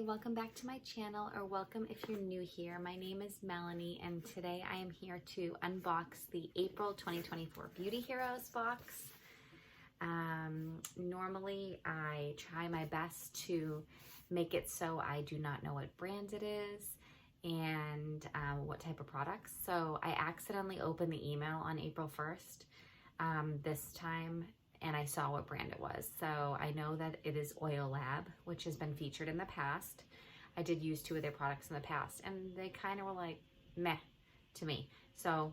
welcome back to my channel, or welcome if you're new here. My name is Melanie and today I am here to unbox the April 2024 Beauty Heroes box. Normally I try my best to make it so I do not know what brand it is and what type of products. So I accidentally opened the email on April 1st this time, and I saw what brand it was. So I know that it is Oil Lab, which has been featured in the past. I did use 2 of their products in the past and they kind of were like meh to me. So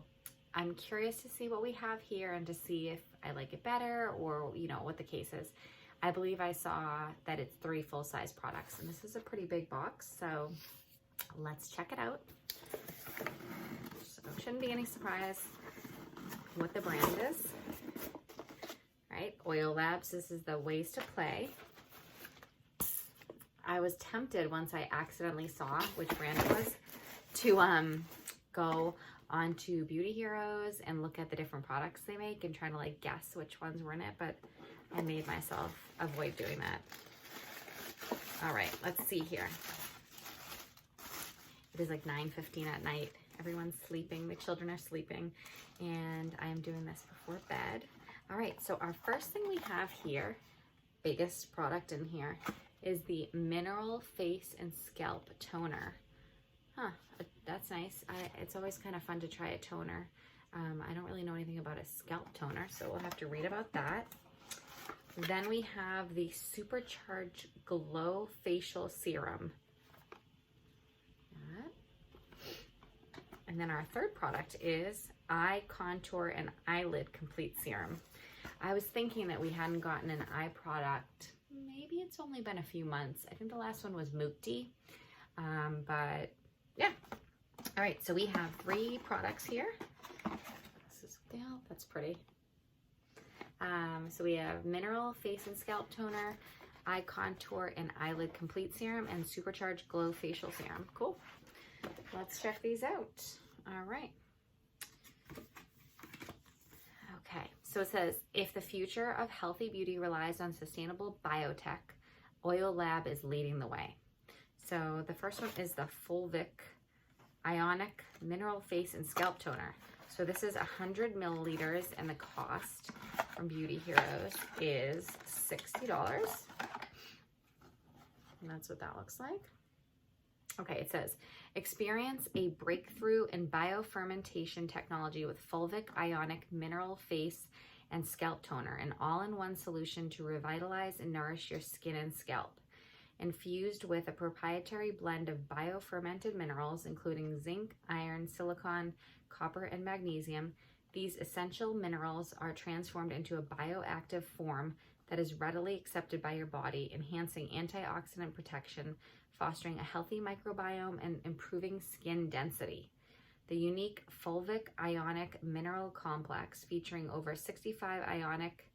I'm curious to see what we have here and to see if I like it better or, you know, what the case is. I believe I saw that it's 3 full-size products and this is a pretty big box. So let's check it out. So shouldn't be any surprise what the brand is. Right, Oil Labs, this is the Ways to Play. I was tempted once I accidentally saw which brand it was to go onto Beauty Heroes and look at the different products they make and try to like guess which ones were in it, but I made myself avoid doing that. All right, let's see here. It is like 9:15 at night. Everyone's sleeping, the children are sleeping, and I am doing this before bed. All right, so our first thing we have here, biggest product in here, is the Mineral Face and Scalp Toner. Huh, that's nice. It's always kind of fun to try a toner. I don't really know anything about a scalp toner, so we'll have to read about that. Then we have the Supercharged Glow Facial Serum. And then our third product is Eye Contour and Eyelid Complete Serum. I was thinking that we hadn't gotten an eye product. Maybe it's only been a few months. I think the last one was Mukti. But yeah. All right, so we have 3 products here. This is, yeah, that's pretty. So we have Mineral Face and Scalp Toner, Eye Contour and Eyelid Complete Serum, and Supercharged Glow Facial Serum. Cool. Let's check these out. All right. Okay, so it says, if the future of healthy beauty relies on sustainable biotech, Oil Lab is leading the way. So the first one is the Fulvic Ionic Mineral Face and Scalp Toner. So this is 100 milliliters and the cost from Beauty Heroes is $60. And that's what that looks like. Okay, it says, experience a breakthrough in biofermentation technology with Fulvic Ionic Mineral Face and Scalp Toner, an all-in-one solution to revitalize and nourish your skin and scalp. Infused with a proprietary blend of biofermented minerals, including zinc, iron, silicon, copper, and magnesium, these essential minerals are transformed into a bioactive form that is readily accepted by your body, enhancing antioxidant protection, fostering a healthy microbiome, and improving skin density. The unique Fulvic Ionic Mineral Complex, featuring over 65 ionic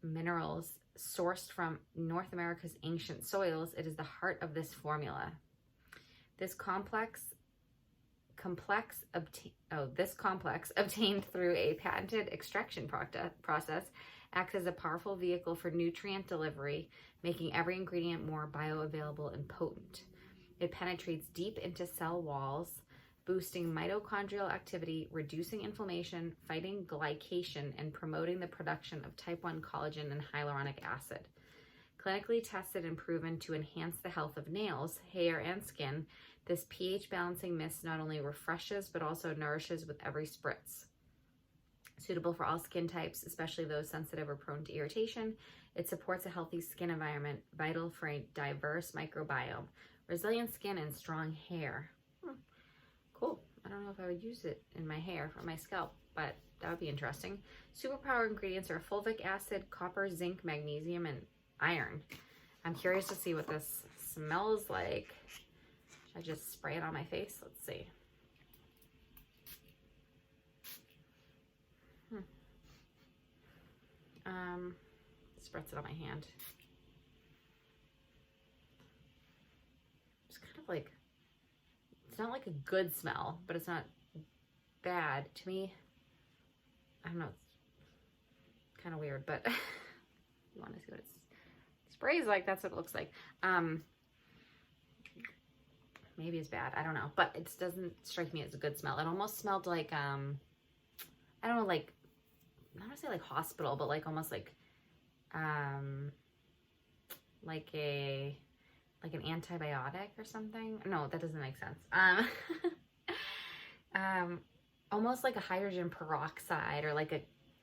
minerals sourced from North America's ancient soils, it is the heart of this formula. This complex obtained through a patented extraction process acts as a powerful vehicle for nutrient delivery, making every ingredient more bioavailable and potent. It penetrates deep into cell walls, boosting mitochondrial activity, reducing inflammation, fighting glycation, and promoting the production of type 1 collagen and hyaluronic acid. Clinically tested and proven to enhance the health of nails, hair, and skin, this pH balancing mist not only refreshes but also nourishes with every spritz. Suitable for all skin types, especially those sensitive or prone to irritation, it supports a healthy skin environment, vital for a diverse microbiome, resilient skin, and strong hair. Cool. I don't know if I would use it in my hair or my scalp, but that would be interesting. Superpower ingredients are fulvic acid, copper, zinc, magnesium, and iron. I'm curious to see what this smells like. Should I just spray it on my face? Let's see. Spritz it on my hand. It's kind of like, it's not like a good smell, but it's not bad to me. I don't know, it's kind of weird, but you want to see what it's sprays like that's what it looks like. Maybe it's bad. I don't know. But it doesn't strike me as a good smell. It almost smelled like, I don't know, like, I don't want to say like hospital, but like almost like an antibiotic or something. No, that doesn't make sense. Almost like a hydrogen peroxide or like a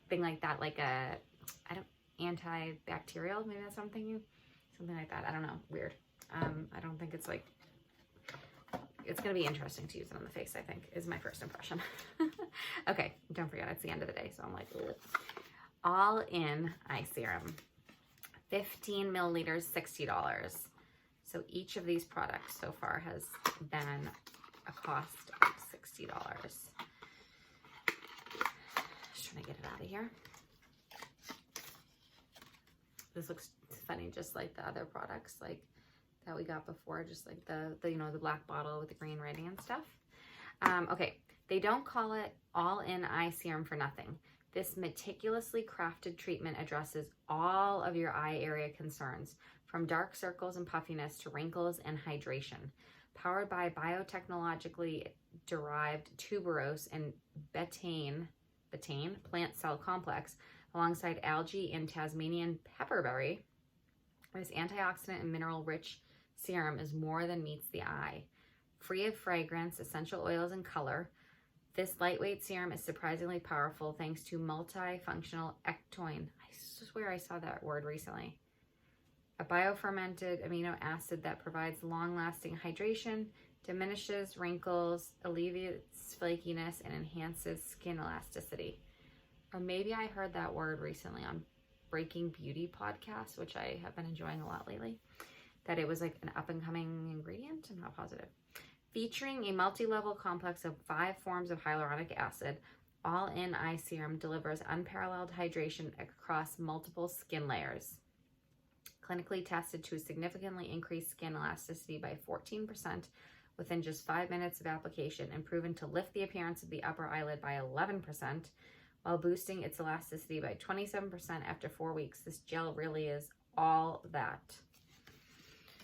thing like that, like a, antibacterial, maybe that's what I'm thinking. Something like that. I don't know. Weird. I don't think it's like, it's going to be interesting to use it on the face, I think, is my first impression. Okay, don't forget, it's the end of the day, so I'm like, ugh. All in eye serum. 15 milliliters, $60. So each of these products so far has been a cost of $60. Just trying to get it out of here. This looks funny, just like the other products like that we got before, just like the the black bottle with the green writing and stuff. Okay, they don't call it all-in eye serum for nothing. This meticulously crafted treatment addresses all of your eye area concerns, from dark circles and puffiness to wrinkles and hydration. Powered by biotechnologically derived tuberose and betaine plant cell complex, alongside algae and Tasmanian pepperberry, this antioxidant and mineral-rich serum is more than meets the eye. Free of fragrance, essential oils, and color, this lightweight serum is surprisingly powerful thanks to multifunctional ectoin. I swear I saw that word recently. A biofermented amino acid that provides long-lasting hydration, diminishes wrinkles, alleviates flakiness, and enhances skin elasticity. Or maybe I heard that word recently on Breaking Beauty podcast, which I have been enjoying a lot lately, that it was like an up-and-coming ingredient. I'm not positive. Featuring a multi-level complex of 5 forms of hyaluronic acid, all-in eye serum delivers unparalleled hydration across multiple skin layers. Clinically tested to significantly increase skin elasticity by 14% within just 5 minutes of application, and proven to lift the appearance of the upper eyelid by 11%, while boosting its elasticity by 27% after 4 weeks. This gel really is all that.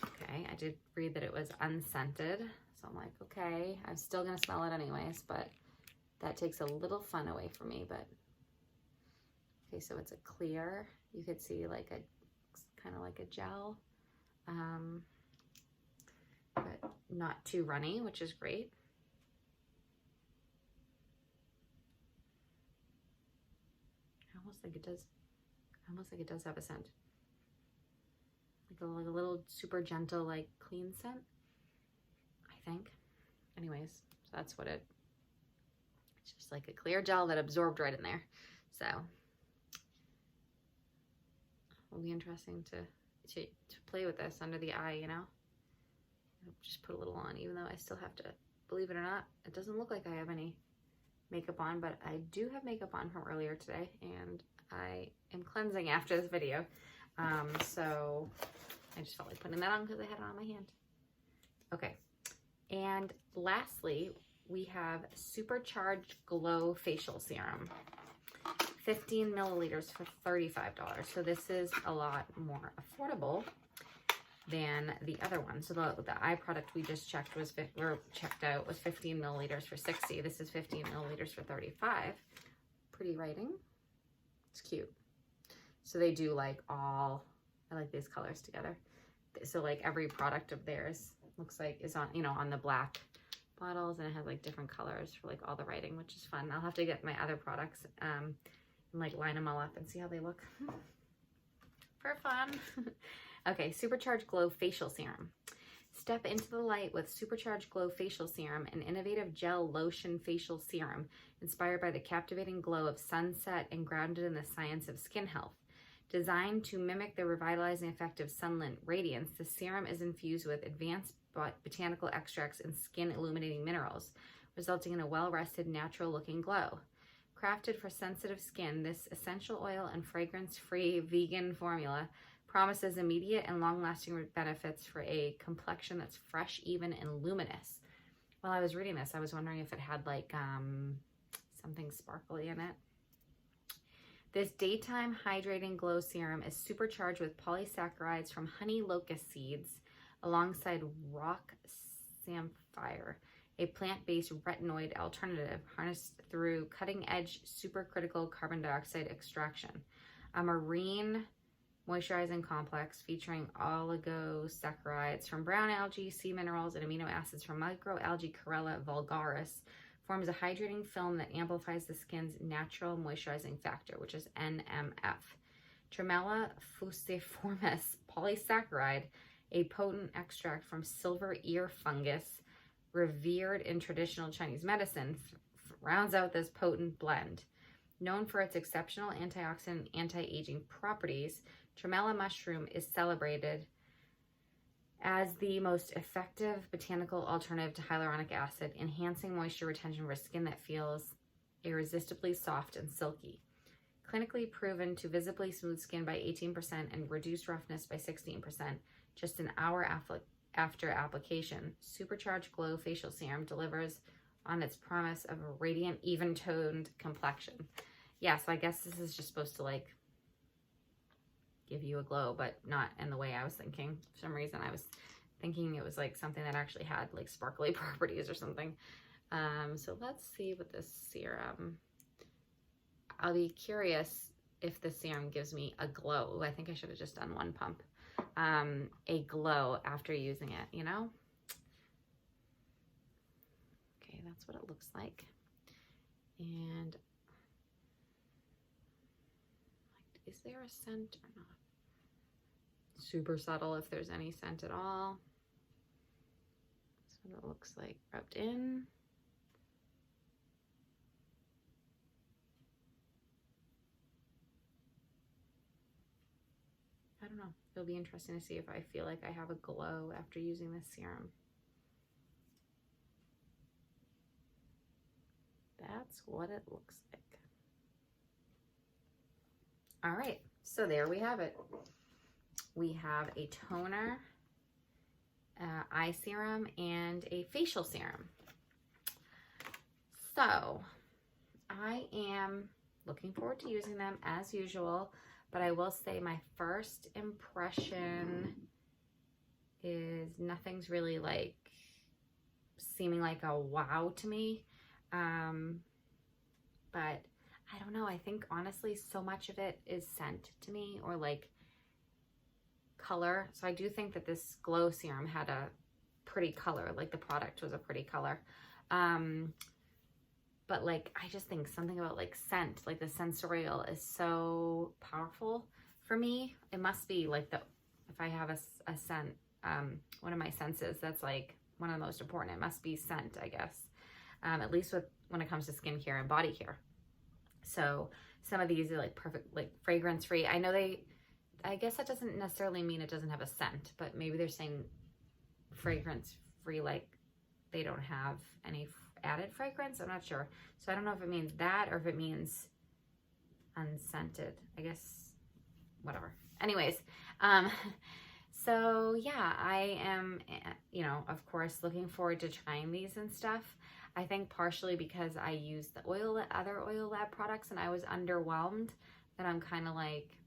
Okay, I did read that it was unscented, so I'm like, okay, I'm still gonna smell it anyways, but that takes a little fun away from me. But okay, so it's a clear, you could see like a kind of like a gel, but not too runny, which is great. Almost like it does have a scent, like a little super gentle, like clean scent, I think. Anyways, so that's what it's just like a clear gel that absorbed right in there. So it'll be interesting to play with this under the eye, you know. I'll just put a little on, even though I still have to, believe it or not, it doesn't look like I have any makeup on, but I do have makeup on from earlier today, and I am cleansing after this video. So I just felt like putting that on because I had it on my hand. Okay, and lastly, we have Supercharged Glow Facial Serum. 15 milliliters for $35. So this is a lot more affordable than the other one. So the eye product we just checked was, checked out was 15 milliliters for $60. This is 15 milliliters for $35. Pretty writing. It's cute. So they do like all, I like these colors together. So like every product of theirs looks like is on, you know, on the black bottles, and it has like different colors for like all the writing, which is fun. I'll have to get my other products and like line them all up and see how they look for fun. Okay, Supercharged Glow Facial Serum. Step into the light with Supercharged Glow Facial Serum, an innovative gel lotion facial serum inspired by the captivating glow of sunset and grounded in the science of skin health. Designed to mimic the revitalizing effect of sunlit radiance, the serum is infused with advanced botanical extracts and skin illuminating minerals, resulting in a well-rested, natural-looking glow. Crafted for sensitive skin, this essential oil and fragrance-free vegan formula promises immediate and long-lasting benefits for a complexion that's fresh, even, and luminous. While I was reading this, I was wondering if it had like something sparkly in it. This daytime hydrating glow serum is supercharged with polysaccharides from honey locust seeds alongside rock samphire, a plant-based retinoid alternative harnessed through cutting-edge supercritical carbon dioxide extraction. A marine moisturizing complex featuring oligosaccharides from brown algae, sea minerals, and amino acids from microalgae Corella vulgaris forms a hydrating film that amplifies the skin's natural moisturizing factor, which is NMF. Tremella fusiformis polysaccharide, a potent extract from silver ear fungus, revered in traditional Chinese medicine, rounds out this potent blend. Known for its exceptional antioxidant anti-aging properties, tremella mushroom is celebrated as the most effective botanical alternative to hyaluronic acid, enhancing moisture retention for skin that feels irresistibly soft and silky. Clinically proven to visibly smooth skin by 18% and reduce roughness by 16%, just an hour after application, Supercharged Glow Facial Serum delivers on its promise of a radiant, even-toned complexion. Yeah, so I guess this is just supposed to like give you a glow, but not in the way I was thinking. For some reason, I was thinking it was like something that actually had like sparkly properties or something. So let's see what this serum, I'll be curious if the serum gives me a glow. Ooh, I think I should have just done one pump. A glow after using it, you know? Okay, that's what it looks like. And is there a scent or not? Super subtle if there's any scent at all. That's what it looks like rubbed in. I don't know. It'll be interesting to see if I feel like I have a glow after using this serum. That's what it looks like. All right, so there we have it. We have a toner, eye serum, and a facial serum. So I am looking forward to using them as usual, but I will say my first impression is nothing's really like seeming like a wow to me. But I don't know, I think honestly so much of it is scent to me, or like color. So I do think that this glow serum had a pretty color, like the product was a pretty color. But like, I just think something about like scent, like the sensorial is so powerful for me. It must be like if I have a scent, one of my senses, that's like one of the most important. It must be scent, I guess. At least when it comes to skincare and body care. So some of these are like perfect, like fragrance free. I know I guess that doesn't necessarily mean it doesn't have a scent, but maybe they're saying fragrance free, like they don't have any added fragrance. I'm not sure. So I don't know if it means that or if it means unscented. I guess, whatever. Anyways, so yeah, I am, you know, of course, looking forward to trying these and stuff. I think partially because I used the other Oil Lab products and I was underwhelmed, that I'm kind of like,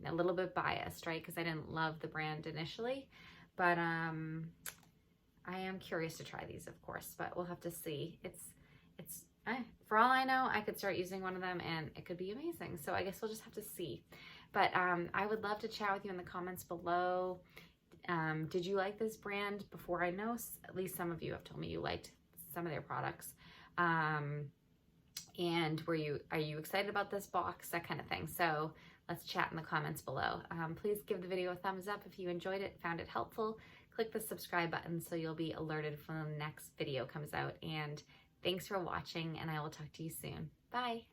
a little bit biased, right? Because I didn't love the brand initially, but I am curious to try these, of course, but we'll have to see. For all I know, I could start using one of them and it could be amazing. So I guess we'll just have to see. But I would love to chat with you in the comments below. Did you like this brand before? I know at least some of you have told me you liked some of their products. And are you excited about this box? That kind of thing. So let's chat in the comments below. Please give the video a thumbs up if you enjoyed it, found it helpful. Click the subscribe button so you'll be alerted when the next video comes out. And thanks for watching, and I will talk to you soon. Bye.